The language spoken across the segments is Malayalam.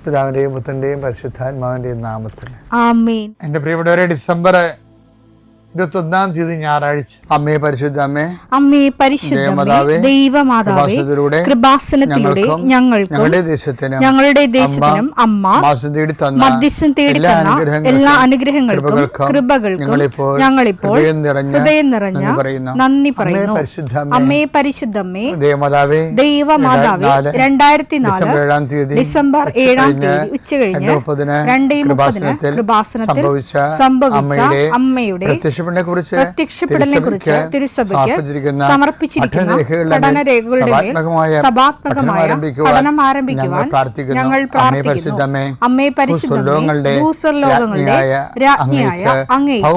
പിതാവിന്റെയും പുത്രന്റെയും പരിശുദ്ധാത്മാവിന്റെയും നാമത്തിൽ ആമേൻ. എൻ്റെ പ്രിയപ്പെട്ടവരെ, ഡിസംബർ 21 ഞായറാഴ്ച. അമ്മേ പരിശുദ്ധ അമ്മേ, അമ്മേ പരിശുദ്ധമേ, ദൈവമാതാവേ, കൃപാസനത്തിലൂടെ ഞങ്ങളുടെ ദേശത്തിനും അമ്മ മധ്യസ്ഥം തേടി തന്ന എല്ലാ അനുഗ്രഹങ്ങൾക്കും കൃപകൾക്കും ഞങ്ങളിപ്പോൾ ഹൃദയം നിറഞ്ഞ നന്ദി പറയുന്നു. അമ്മേ പരിശുദ്ധമേ, ദൈവമാതാവേ, 2004 ഡിസംബർ 7 ഉച്ചകഴിഞ്ഞ് 2:30 കൃപാസനത്തിൽ സംഭവിച്ച അമ്മയുടെ പ്രത്യക്ഷപ്പെടലിനെ കുറിച്ച് തിരുസഭയ്ക്ക് സമർപ്പിച്ചിരിക്കുന്ന പഠനരേഖകളുടെ മേൽ സഭാത്മകമായ പഠനം ആരംഭിക്കുവാൻ ഞങ്ങൾ പ്രാർത്ഥിക്കുന്നു. അമ്മേ പരിശുദ്ധമേ, ഭൂസ്വർലോകങ്ങളുടെ രാജ്ഞിയായ അങ്ങേയ്ക്ക്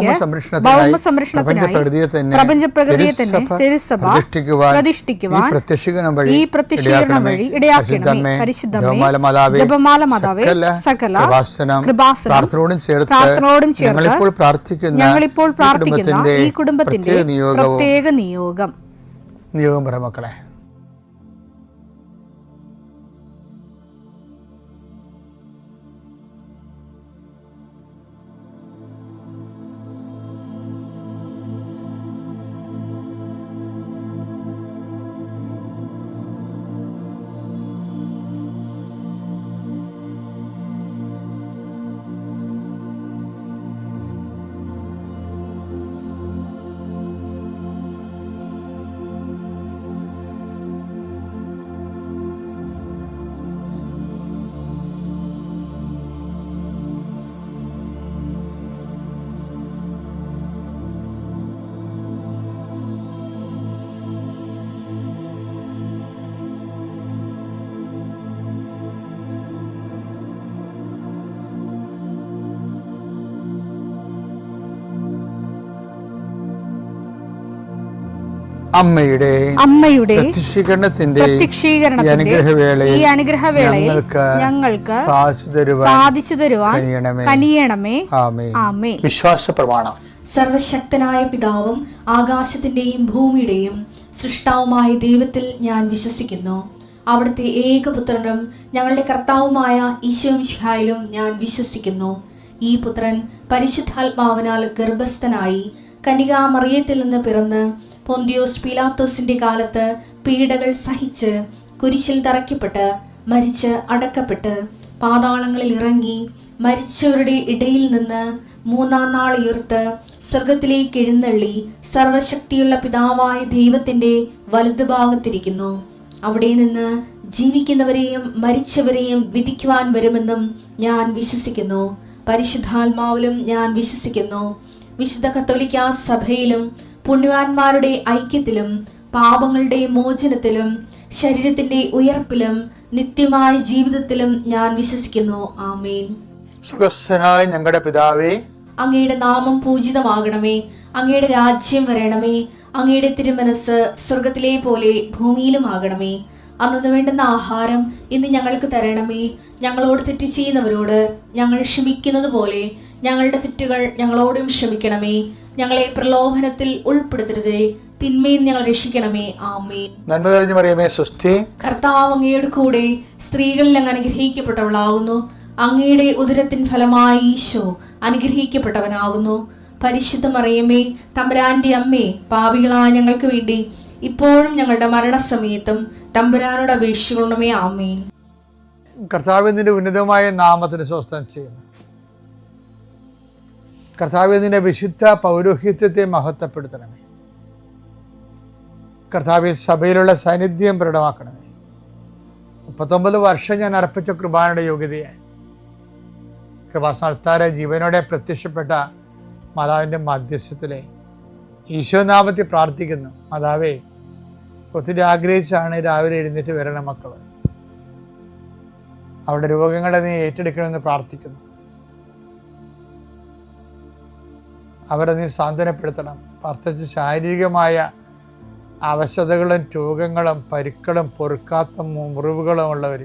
ഭൗമസംരക്ഷണത്തിനായി പ്രപഞ്ചപ്രകൃതിയെ തന്നെ തിരുസഭ പ്രതിഷ്ഠിക്കുവാൻ ഈ പ്രത്യക്ഷീകരണം വഴി ഇടയാക്കണമേ. പരിശുദ്ധമേ, ജപമാല മാതാവേ, സകല കൃപാസനം പ്രാർത്ഥനയോടും ചേർത്ത് ഞങ്ങളിപ്പോൾ പ്രാർത്ഥിക്കുന്ന ഈ കുടുംബത്തിന്റെ പ്രത്യേക നിയോഗം പറ മക്കളെ. അമ്മയുടെ പ്രത്യക്ഷീകരണത്തിന്റെ ഈ അനുഗ്രഹവേളയിൽ ഞങ്ങൾക്ക് സാധിച്ചു തരുവാൻ കനിയണമേ. ആമേൻ. വിശ്വാസ പ്രമാണം. സർവശക്തനായ പിതാവും ആകാശത്തിന്റെയും ഭൂമിയുടെയും സൃഷ്ടാവുമായ ദൈവത്തിൽ ഞാൻ വിശ്വസിക്കുന്നു. അവിടുത്തെ ഏകപുത്രനും ഞങ്ങളുടെ കർത്താവുമായ ഈശോമിശിഹായിലും ഞാൻ വിശ്വസിക്കുന്നു. ഈ പുത്രൻ പരിശുദ്ധാത്മാവിനാൽ ഗർഭസ്ഥനായി കന്യകാമറിയത്തിൽ നിന്ന് പിറന്ന് പൊന്തിയോസ് പീലാത്തോസിന്റെ കാലത്ത് പീഡകൾ സഹിച്ച് കുരിശിൽ തറയ്ക്കപ്പെട്ട് മരിച്ച് അടക്കപ്പെട്ട് പാതാളങ്ങളിൽ ഇറങ്ങി മരിച്ചവരുടെ ഇടയിൽ നിന്ന് 3-ാം നാൾ ഉയർത്ത് സ്വർഗത്തിലേക്ക് എഴുന്നള്ളി സർവശക്തിയുള്ള പിതാവായ ദൈവത്തിന്റെ വലതുഭാഗത്തിരിക്കുന്നു. അവിടെ നിന്ന് ജീവിക്കുന്നവരെയും മരിച്ചവരെയും വിധിക്കുവാൻ വരുമെന്നും ഞാൻ വിശ്വസിക്കുന്നു. പരിശുദ്ധാത്മാവിലും ഞാൻ വിശ്വസിക്കുന്നു. വിശുദ്ധ കത്തോലിക്കാ സഭയിലും പുണ്യവാന്മാരുടെ ഐക്യത്തിലും പാപങ്ങളുടെ മോചനത്തിലും ശരീരത്തിന്റെ ഉയർപ്പിലും നിത്യമായ ജീവിതത്തിലും ഞാൻ വിശ്വസിക്കുന്നു. ആമേൻ. സ്വർഗ്ഗസ്ഥനായ ഞങ്ങളുടെ പിതാവേ, അങ്ങയുടെ നാമം പൂജിതമാകണമേ. അങ്ങയുടെ രാജ്യം വരണമേ. അങ്ങയുടെ തിരുമനസ് സ്വർഗത്തിലെ പോലെ ഭൂമിയിലും ആകണമേ. അന്നു വേണ്ടുന്ന ആഹാരം ഇന്ന് ഞങ്ങൾക്ക് തരണമേ. ഞങ്ങളോട് തെറ്റ് ചെയ്യുന്നവരോട് ഞങ്ങൾ ക്ഷമിക്കുന്നത് പോലെ ഞങ്ങളുടെ തെറ്റുകൾ ഞങ്ങളോടും ക്ഷമിക്കണമേ. ഞങ്ങളെ പ്രലോഭനത്തിൽ ഉൾപ്പെടുത്തരുതേ, തിന്മയിൽ ഞങ്ങൾ രക്ഷിക്കണമേ. ആമേൻ. നന്മ നിറഞ്ഞ മറിയമേ, സ്വസ്തി. കർത്താവ് അങ്ങയുടെ കൂടെ സ്ത്രീകളിൽ അങ്ങ് അനുഗ്രഹിക്കപ്പെട്ടവളാകുന്നു. അങ്ങയുടെ ഉദരത്തിൻ ഫലമായി ഈശോ അനുഗ്രഹിക്കപ്പെട്ടവനാകുന്നു. പരിശുദ്ധ മറിയമേ, തമ്പുരാന്റെ അമ്മേ, പാപികളായ ഞങ്ങൾക്ക് വേണ്ടി ഇപ്പോഴും ഞങ്ങളുടെ മരണസമയത്തും തമ്പുരാനോട് അപേക്ഷിക്കണമേ. ആമേൻ. കർത്താവിന്റെ ഉന്നതമായ നാമത്തിന് സ്വസ്ഥം ചെയ്യുന്നു. കർത്താവിന്റെ വിശുദ്ധ പൗരോഹിത്യത്തെ മഹത്വപ്പെടുത്തണമേ. കർത്താവ് സഭയിലുള്ള സാന്നിധ്യം പ്രകടമാക്കണമേ. 39 വർഷം ഞാൻ അർപ്പിച്ച കൃപാനയുടെ യോഗ്യതയായി കൃപാസ്ഥാന ജീവനോടെ പ്രത്യക്ഷപ്പെട്ട മാതാവിൻ്റെ മധ്യസ്ഥത്തിലെ ഈശോനാമത്തിൽ പ്രാർത്ഥിക്കുന്നു. മാതാവേ, ഒത്തിരി ആഗ്രഹിച്ചാണ് രാവിലെ എഴുന്നേറ്റ് വരണം മക്കൾ. അവരുടെ രോഗങ്ങളെ നീ ഏറ്റെടുക്കണമെന്ന് പ്രാർത്ഥിക്കുന്നു. അവരെ നീ സാന്ത്വനപ്പെടുത്തണം. പ്രത്യേകിച്ച് ശാരീരികമായ അവശതകളും രോഗങ്ങളും പരുക്കളും പൊറുക്കാത്ത മുറിവുകളും ഉള്ളവർ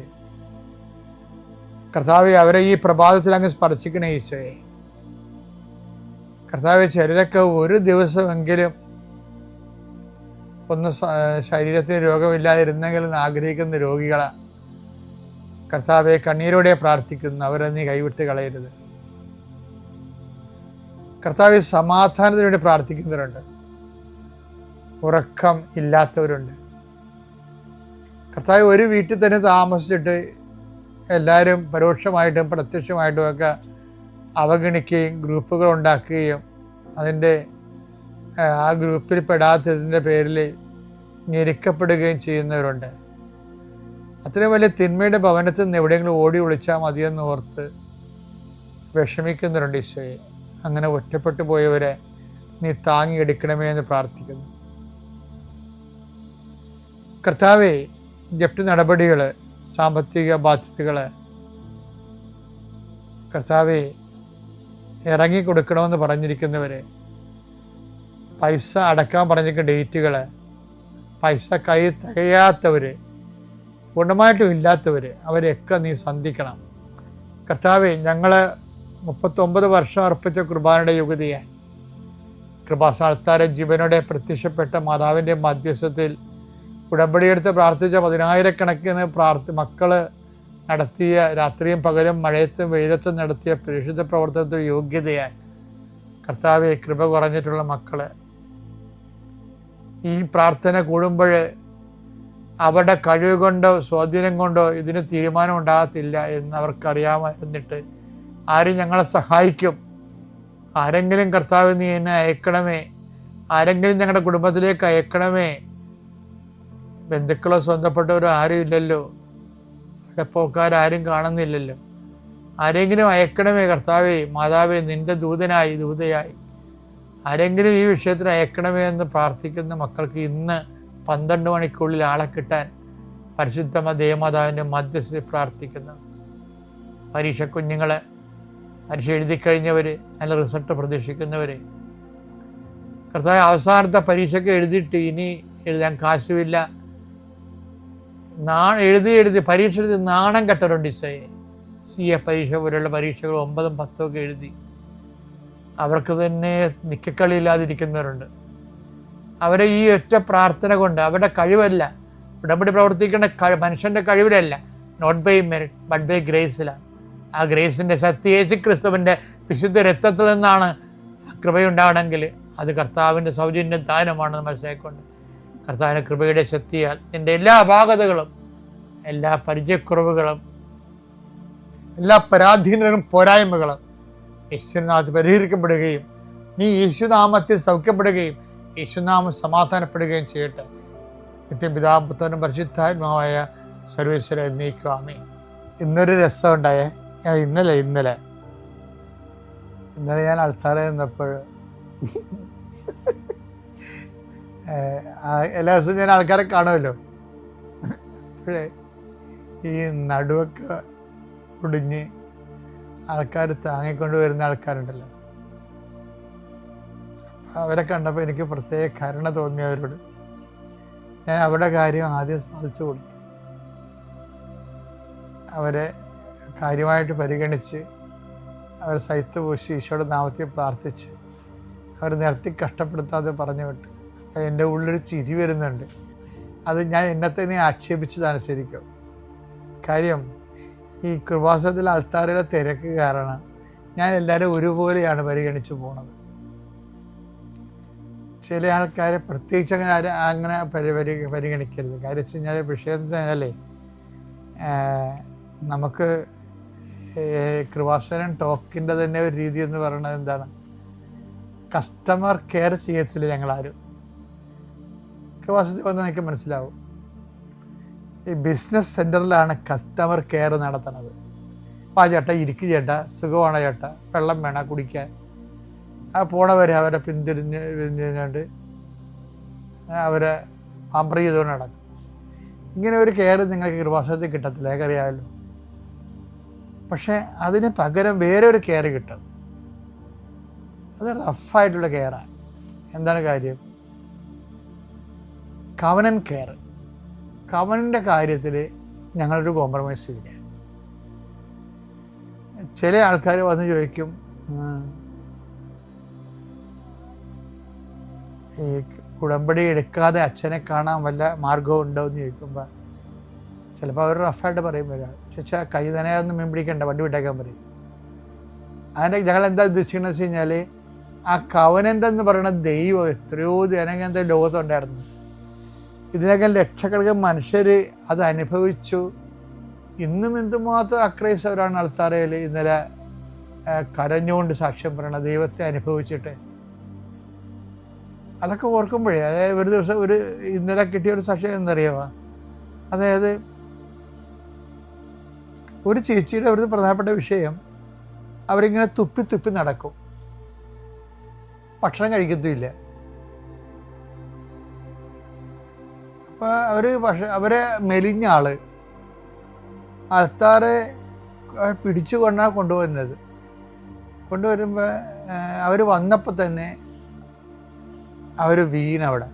കർത്താവെ, അവരെ ഈ പ്രഭാതത്തിൽ അങ്ങ് സ്പർശിക്കണേ ഈശോയെ. കർത്താവെ, ചിലരൊക്കെ ഒരു ദിവസമെങ്കിലും ഒന്ന് ശരീരത്തിന് രോഗമില്ലാതിരുന്നെങ്കിലും ആഗ്രഹിക്കുന്ന രോഗികളാണ്. കർത്താവെ, കണ്ണീരോടെ പ്രാർത്ഥിക്കുന്നു, അവരെ നീ കൈവിട്ട് കളയരുത്. കർത്താവെ, സമാധാനത്തിന് വേണ്ടി പ്രാർത്ഥിക്കുന്നവരുണ്ട്, ഉറക്കം ഇല്ലാത്തവരുണ്ട്. കർത്താവ്, ഒരു വീട്ടിൽ തന്നെ താമസിച്ചിട്ട് എല്ലാവരും പരോക്ഷമായിട്ടും പ്രത്യക്ഷമായിട്ടും ഒക്കെ അവഗണിക്കുകയും ഗ്രൂപ്പുകൾ ഉണ്ടാക്കുകയും അതിൻ്റെ ആ ഗ്രൂപ്പിൽ പെടാത്തതിൻ്റെ പേരിൽ ഞെരുക്കപ്പെടുകയും ചെയ്യുന്നവരുണ്ട്. അത്രയും വലിയ തിന്മയുടെ ഭവനത്തിൽ നിന്ന് എവിടെയെങ്കിലും ഓടി ഒളിച്ചാൽ മതിയെന്ന് ഓർത്ത് വിഷമിക്കുന്നവരുണ്ട്. ഈശോയെ, അങ്ങനെ ഒറ്റപ്പെട്ടു പോയവരെ നീ താങ്ങിയെടുക്കണമേ എന്ന് പ്രാർത്ഥിക്കുന്നു. കർത്താവേ, ജപ്തി നടപടികൾ, സാമ്പത്തിക ബാധ്യതകൾ, കർത്താവെ, ഇറങ്ങിക്കൊടുക്കണമെന്ന് പറഞ്ഞിരിക്കുന്നവർ, പൈസ അടക്കാൻ പറഞ്ഞിരിക്കുന്ന ഡേറ്റുകൾ, പൈസ കൈ തികയാത്തവർ, പൂർണ്ണമായിട്ടും ഇല്ലാത്തവർ, അവരെയൊക്കെ നീ സന്ധിക്കണം. കർത്താവെ, ഞങ്ങൾ 39 വർഷം അർപ്പിച്ച കുർബാനയുടെ യുഗതിയെ കൃപാസ്ഥാനത്താരെ ജീവനോടെ പ്രത്യക്ഷപ്പെട്ട മാതാവിൻ്റെ മധ്യസ്ഥത്തിൽ ഉടമ്പടിയെടുത്ത് പ്രാർത്ഥിച്ച 10,000-കണക്കിന് മക്കള് നടത്തിയ രാത്രിയും പകലും മഴയത്തും വെയിലത്തും നടത്തിയ പരിശുദ്ധ പ്രവർത്തനത്തിൽ യോഗ്യതയായി കർത്താവെ, കൃപ കുറഞ്ഞിട്ടുള്ള മക്കള് ഈ പ്രാർത്ഥന കൂടുമ്പോൾ അവരുടെ കഴിവ് കൊണ്ടോ സ്വാധീനം കൊണ്ടോ ഇതിന് തീരുമാനം ഉണ്ടാകത്തില്ല എന്ന് അവർക്കറിയാമായിരുന്നിട്ട് ആരും ഞങ്ങളെ സഹായിക്കും, ആരെങ്കിലും കർത്താവ് നീ എന്നെ അയക്കണമേ, ആരെങ്കിലും ഞങ്ങളുടെ കുടുംബത്തിലേക്ക് അയക്കണമേ, ബന്ധുക്കളോ സ്വന്തപ്പെട്ടവരോ ആരും ഇല്ലല്ലോ, ഇടപ്പോക്കാരും കാണുന്നില്ലല്ലോ, ആരെങ്കിലും അയക്കണമേ കർത്താവേ, മാതാവേ, നിന്റെ ദൂതയായി ആരെങ്കിലും ഈ വിഷയത്തിൽ അയക്കണമേ എന്ന് പ്രാർത്ഥിക്കുന്ന മക്കൾക്ക് ഇന്ന് 12 മണിക്കുള്ളിൽ ആളെ കിട്ടാൻ പരിശുദ്ധ ദേവമാതാവിൻ്റെ മധ്യസ്ഥയിൽ പ്രാർത്ഥിക്കുന്നു. പരീക്ഷ കുഞ്ഞുങ്ങളെ, പരീക്ഷ എഴുതി കഴിഞ്ഞവർ, നല്ല റിസൾട്ട് പ്രതീക്ഷിക്കുന്നവർ, കർത്താവ്, അവസാനത്തെ പരീക്ഷയ്ക്ക് എഴുതിയിട്ട് ഇനി എഴുതാൻ കാശുമില്ല, എഴുതി പരീക്ഷ എഴുതി നാണം കെട്ടവരുണ്ട്. ഈശോയെ, CA പരീക്ഷ പോലുള്ള പരീക്ഷകൾ 9ഉം 10ഉം ഒക്കെ എഴുതി അവർക്ക് തന്നെ നിക്കക്കളിയില്ലാതിരിക്കുന്നവരുണ്ട്. അവരെ ഈ ഒറ്റ പ്രാർത്ഥന കൊണ്ട്, അവരുടെ കഴിവല്ല, ഉടമ്പടി പ്രവർത്തിക്കേണ്ട മനുഷ്യൻ്റെ കഴിവിലല്ല, not by merit but by ഗ്രേസിലാണ്. ആ ഗ്രേസിൻ്റെ ശക്തി യേശുക്രിസ്തുവിൻ്റെ വിശുദ്ധ രക്തത്തിൽ നിന്നാണ് കൃപയുണ്ടാവണമെങ്കിൽ അത് കർത്താവിൻ്റെ സൗജന്യ ദാനമാണെന്ന് മനസ്സിലാക്കിക്കൊണ്ട് കർത്താവിൻ്റെ കൃപയുടെ ശക്തിയാൽ നിൻ്റെ എല്ലാ അപാകതകളും, എല്ലാ പരിചയക്കുറവുകളും, എല്ലാ പരാധീനതകളും പോരായ്മകളും യേശുനാമത്തിൽ പരിഹരിക്കപ്പെടുകയും നീ യേശുനാമത്തിൽ സൗഖ്യപ്പെടുകയും യേശുനാമം സമാധാനപ്പെടുകയും ചെയ്യട്ടെ. നിത്യപിതാവും പുത്രനും പരിശുദ്ധാത്മാവായ സർവേശ്വരനെ എന്നേക്കുമേ. ഇന്നൊരു രസമുണ്ടായേ. ഇന്നലെ ഞാൻ അൾത്താറയിൽ നിന്നപ്പോൾ എല്ലാ ദിവസവും ഞാൻ ആൾക്കാരെ കാണുമല്ലോ, അപ്പോഴേ ഈ നടുവൊക്കെ ഒടിഞ്ഞ് ആൾക്കാർ താങ്ങിക്കൊണ്ട് വരുന്ന ആൾക്കാരുണ്ടല്ലോ, അവരെ കണ്ടപ്പോൾ എനിക്ക് പ്രത്യേക കരുണ തോന്നിയവരോട് ഞാൻ അവരുടെ കാര്യം ആദ്യം സാധിച്ചു കൊടുത്തു. അവരെ കാര്യമായിട്ട് പരിഗണിച്ച് അവർ സൈത്ത് പൂശി ഈശോയുടെ നാമത്തിൽ പ്രാർത്ഥിച്ച് അവർ നിർത്തി കഷ്ടപ്പെടുത്താതെ പറഞ്ഞു വിട്ടു. അപ്പം എൻ്റെ ഉള്ളിൽ ചിരി വരുന്നുണ്ട്. അത് ഞാൻ എന്നെ തന്നെ ആക്ഷേപിച്ചതാണ് ശരിക്കും. കാര്യം ഈ കൃപാസനത്തിൽ ആൾത്താരുടെ തിരക്ക് കാരണം ഞാൻ എല്ലാവരും ഒരുപോലെയാണ് പരിഗണിച്ചു പോണത്. ചില ആൾക്കാരെ പ്രത്യേകിച്ച് അങ്ങനെ പരിഗണിക്കരുത്. കാര്യം വെച്ച് കഴിഞ്ഞാൽ വിഷയം എന്ന് പറഞ്ഞാലേ, നമുക്ക് കൃപാസനം ടോക്കിൻ്റെ തന്നെ ഒരു രീതി എന്ന് പറയുന്നത് എന്താണ്, കസ്റ്റമർ കെയർ ചെയ്യത്തില്ല ഞങ്ങളാരും. കൃപാസനത്തിൽ വന്ന് എനിക്ക് മനസ്സിലാവും, ഈ ബിസിനസ് സെൻറ്ററിലാണ് കസ്റ്റമർ കെയർ നടത്തുന്നത്. അപ്പോൾ ആ ചേട്ടാ ഇരിക്കും, ചേട്ടാ സുഖമാണ്, ചേട്ടാ വെള്ളം വേണം കുടിക്കാൻ, ആ പോണവരെ അവരെ പിന്തിരിഞ്ഞുകൊണ്ട് അവരെ പാമ്പർ ചെയ്തുകൊണ്ട് നടക്കും. ഇങ്ങനെ ഒരു കെയർ നിങ്ങൾക്ക് കൃപാസനത്തിൽ കിട്ടത്തില്ല, എനിക്കറിയാമല്ലോ. പക്ഷേ അതിന് പകരം വേറെ ഒരു കെയർ കിട്ടും. അത് റഫായിട്ടുള്ള കെയറാണ്. എന്താണ് കാര്യം? കവനൻ കെയർ. കവനൻ്റെ കാര്യത്തിൽ ഞങ്ങളൊരു കോംപ്രമൈസ് ചെയ്യില്ല. ചില ആൾക്കാർ വന്ന് ചോദിക്കും, ഈ ഉടമ്പടി എടുക്കാതെ അച്ഛനെ കാണാൻ വല്ല മാർഗവും ഉണ്ടോ എന്ന് ചോദിക്കുമ്പോൾ ചിലപ്പോൾ അവർ റഫായിട്ട് പറയും ഒരാൾ, ചേച്ചാ കൈ നനയാതൊന്നും മീൻ പിടിക്കണ്ട, വണ്ടി വിട്ടേക്കാൻ പറയും. അതിൻ്റെ ഞങ്ങൾ എന്താ ഉദ്ദേശിക്കുന്നത് വെച്ച് കഴിഞ്ഞാൽ, ആ കവനൻ്റ് എന്ന് പറയുന്ന ദൈവം എത്രയോ ജനങ്ങനത്തെ ലോകത്തുണ്ടായിരുന്നു. ഇതിനൊക്കെ ലക്ഷക്കണക്കിന് മനുഷ്യർ അത് അനുഭവിച്ചു. ഇന്നും എന്തുമാത്രം അക്രൈസ്തവരാണ് അൾത്താരയിൽ ഇന്നലെ കരഞ്ഞുകൊണ്ട് സാക്ഷ്യം പറയണ ദൈവത്തെ അനുഭവിച്ചിട്ട്. അതൊക്കെ ഓർക്കുമ്പോഴേ, അതായത് ഒരു ദിവസം ഇന്നലെ കിട്ടിയ ഒരു സാക്ഷ്യം എന്നറിയാമോ? അതായത് ഒരു ചേച്ചിയുടെ ഒരു പ്രധാനപ്പെട്ട വിഷയം, അവരിങ്ങനെ തുപ്പി നടക്കും, ഭക്ഷണം കഴിക്കത്തുമില്ല. അപ്പോൾ അവരെ മെലിഞ്ഞ ആള് ആൾക്കാരെ പിടിച്ചു കൊണ്ടുവരുന്നത്. കൊണ്ടുവരുമ്പോൾ അവർ വന്നപ്പോൾ തന്നെ അവർ അവിടെ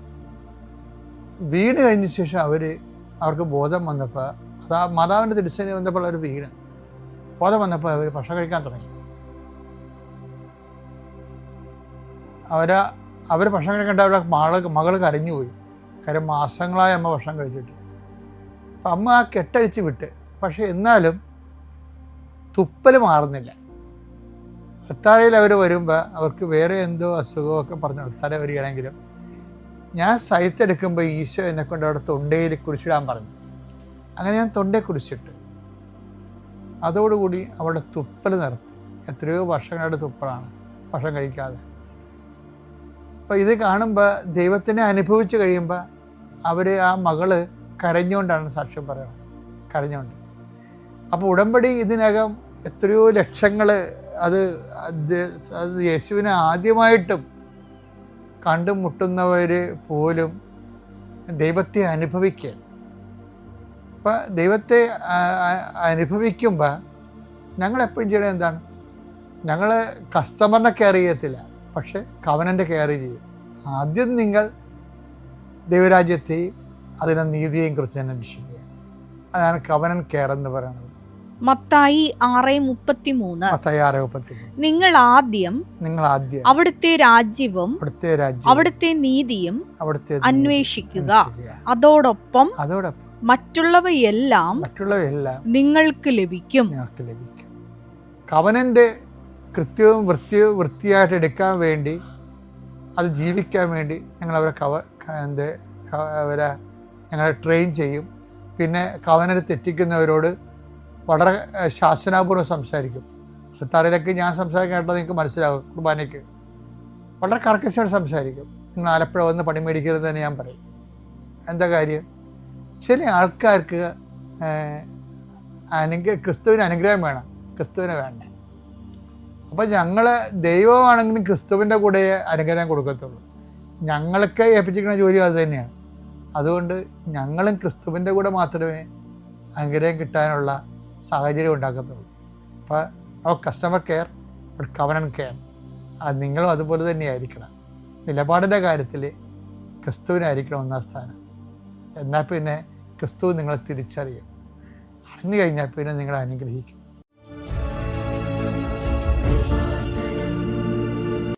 വീണ് കഴിഞ്ഞ ശേഷം അവർക്ക് ബോധം വന്നപ്പോൾ, അതാ മാതാവിൻ്റെ തിരുസേന വന്നപ്പോൾ അവർ ബോധം വന്നപ്പോൾ അവർ ഭക്ഷണം കഴിക്കാൻ തുടങ്ങി. അവർ ഭക്ഷണം കഴിക്കേണ്ട അവരുടെ മകൾ കരഞ്ഞുപോയി. കാര്യം മാസങ്ങളായി അമ്മ ഭക്ഷണം കഴിച്ചിട്ട്. അപ്പം അമ്മ ആ കെട്ടഴിച്ച് വിട്ട്. പക്ഷെ എന്നാലും തുപ്പൽ മാറുന്നില്ല. അൾത്താരയിൽ അവർ വരുമ്പോൾ അവർക്ക് വേറെ എന്തോ അസുഖമൊക്കെ പറഞ്ഞ് അൾത്താര വരികയാണെങ്കിലും, ഞാൻ സൈത്തെടുക്കുമ്പോൾ ഈശോ എന്നെ കൊണ്ട് അവിടെ തൊണ്ടയിൽ കുരിശിടാൻ പറഞ്ഞു. അങ്ങനെ ഞാൻ തൊണ്ടയെ കുരിശിട്ട്. അതോടുകൂടി അവിടെ തുപ്പൽ നിർത്തി. എത്രയോ വർഷങ്ങളുടെ തുപ്പലാണ്, ഭക്ഷണം കഴിക്കാതെ. അപ്പോൾ ഇത് കാണുമ്പോൾ, ദൈവത്തിനെ അനുഭവിച്ച് കഴിയുമ്പോൾ ആ മകള് കരഞ്ഞുകൊണ്ടാണ് സാക്ഷ്യം പറയുന്നത്, കരഞ്ഞുകൊണ്ട്. അപ്പോൾ ഉടമ്പടി ഇതിനകം എത്രയോ ലക്ഷങ്ങൾ അത് യേശുവിനെ ആദ്യമായിട്ടും കണ്ടുമുട്ടുന്നവർ പോലും ദൈവത്തെ അനുഭവിക്കുകയാണ്. അപ്പം ദൈവത്തെ അനുഭവിക്കുമ്പോൾ ഞങ്ങളെപ്പോഴും ചെയ്യണത് എന്താണ്? ഞങ്ങൾ കസ്റ്റമറിനെ കെയർ ചെയ്യത്തില്ല, പക്ഷെ കവനൻ്റെ കെയർ ചെയ്യും. ആദ്യം നിങ്ങൾ ദൈവരാജ്യത്തെയും അതിനെ നീതിയെയും കുറിച്ച് തന്നെ അന്വേഷിക്കുക. അതാണ് കവനൻ കെയർ എന്ന് പറയുന്നത്. മത്തായി 6:33 നിങ്ങൾ ആദ്യം അവിടുത്തെ രാജ്യവും അവിടുത്തെ നീതിയും അന്വേഷിക്കുക, അതോടൊപ്പം മറ്റുള്ളവയെല്ലാം നിങ്ങൾക്ക് ലഭിക്കും. കവനന്റെ കൃത്യവും വൃത്തിയായിട്ട് എടുക്കാൻ വേണ്ടി, അത് ജീവിക്കാൻ വേണ്ടി ഞങ്ങൾ ഞങ്ങളെ ട്രെയിൻ ചെയ്യും. പിന്നെ കവനനെ തെറ്റിക്കുന്നവരോട് വളരെ ശാസനാപൂർവ്വം സംസാരിക്കും. അൾത്താരയിലൊക്കെ ഞാൻ സംസാരിക്കേണ്ടത് നിങ്ങൾക്ക് മനസ്സിലാകും. കുർബാനയ്ക്ക് വളരെ കർക്കശയോട് സംസാരിക്കും. നിങ്ങൾ ആലപ്പുഴ വന്ന് പണി മേടിക്കരുത് തന്നെ ഞാൻ പറയും. എന്താ കാര്യം? ചില ആൾക്കാർക്ക് ക്രിസ്തുവിന് അനുഗ്രഹം വേണം, ക്രിസ്തുവിനെ വേണ്ട. അപ്പം ഞങ്ങൾ ദൈവമാണെങ്കിലും ക്രിസ്തുവിൻ്റെ കൂടെ അനുഗ്രഹം കൊടുക്കത്തുള്ളൂ. ഞങ്ങൾക്ക് ഏൽപ്പിച്ചിരിക്കുന്ന ജോലി അത് തന്നെയാണ്. അതുകൊണ്ട് ഞങ്ങളും ക്രിസ്തുവിൻ്റെ കൂടെ മാത്രമേ അനുഗ്രഹം കിട്ടാനുള്ള സാഹചര്യം ഉണ്ടാക്കത്തുള്ളൂ. അപ്പോൾ കസ്റ്റമർ കെയർ, കവനന്റ് കെയർ, അത് നിങ്ങളും അതുപോലെ തന്നെയായിരിക്കണം. നിലപാടിൻ്റെ കാര്യത്തിൽ ക്രിസ്തുവിനായിരിക്കണം ഒന്നാം സ്ഥാനം. എന്നാൽ പിന്നെ ക്രിസ്തു നിങ്ങളെ തിരിച്ചറിയും. അറിഞ്ഞു കഴിഞ്ഞാൽ പിന്നെ നിങ്ങളെ അനുഗ്രഹിക്കും.